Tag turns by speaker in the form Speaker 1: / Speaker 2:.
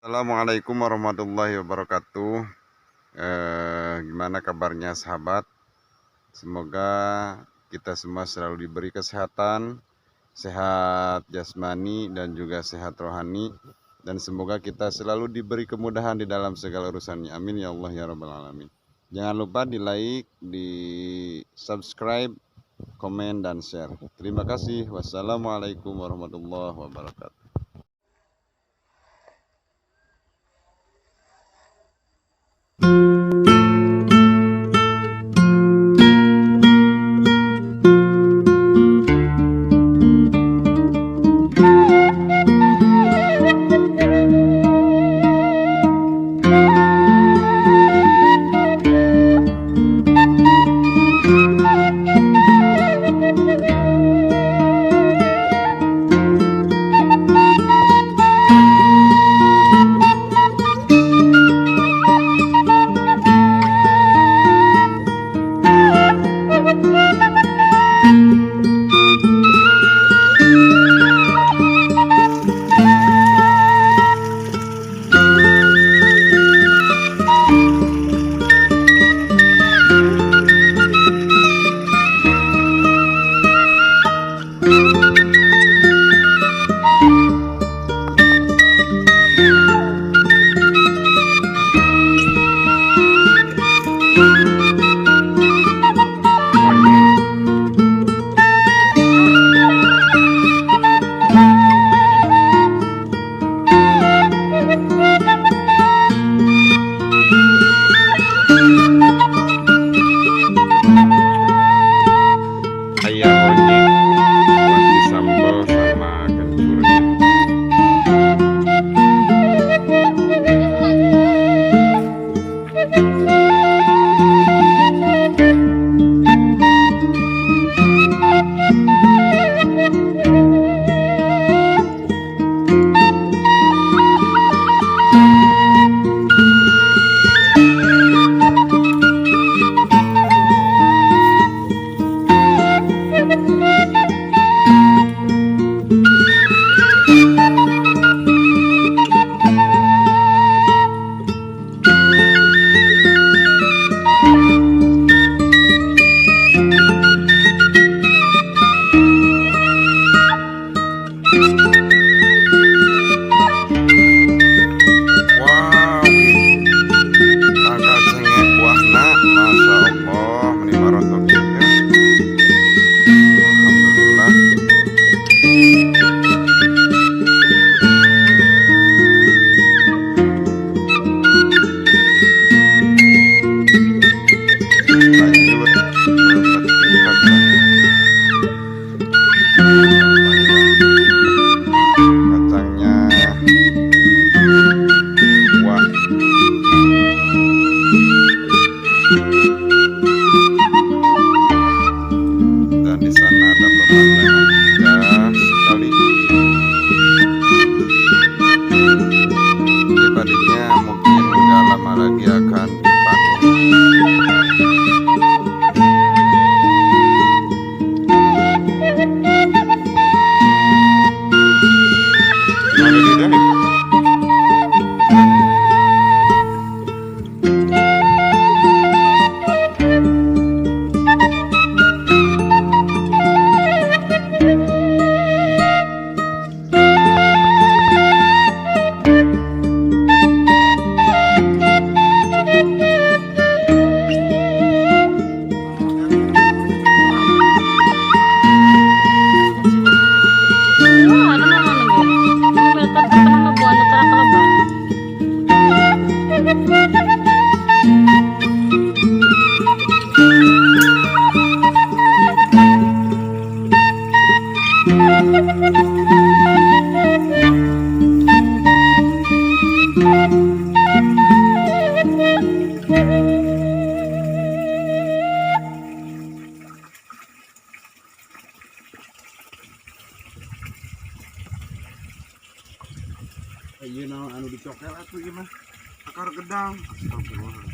Speaker 1: Assalamualaikum warahmatullahi wabarakatuh. Gimana kabarnya sahabat? Semoga kita semua selalu diberi kesehatan, sehat jasmani dan juga sehat rohani, dan semoga kita selalu diberi kemudahan di dalam segala urusannya. Amin ya Allah ya rabbal alamin. Jangan lupa di like, di subscribe, komen dan share. Terima kasih. Wassalamualaikum warahmatullahi wabarakatuh. Ayah ojek buat disambal sama kencurnya. Dan di sana ada pemandangan indah sekali. Di baliknya mungkin nggak lama lagi akan dipanen. Ada di sini. Ayo nah anu dicokel atuh ieu mah akar gedang. Astagfirullah.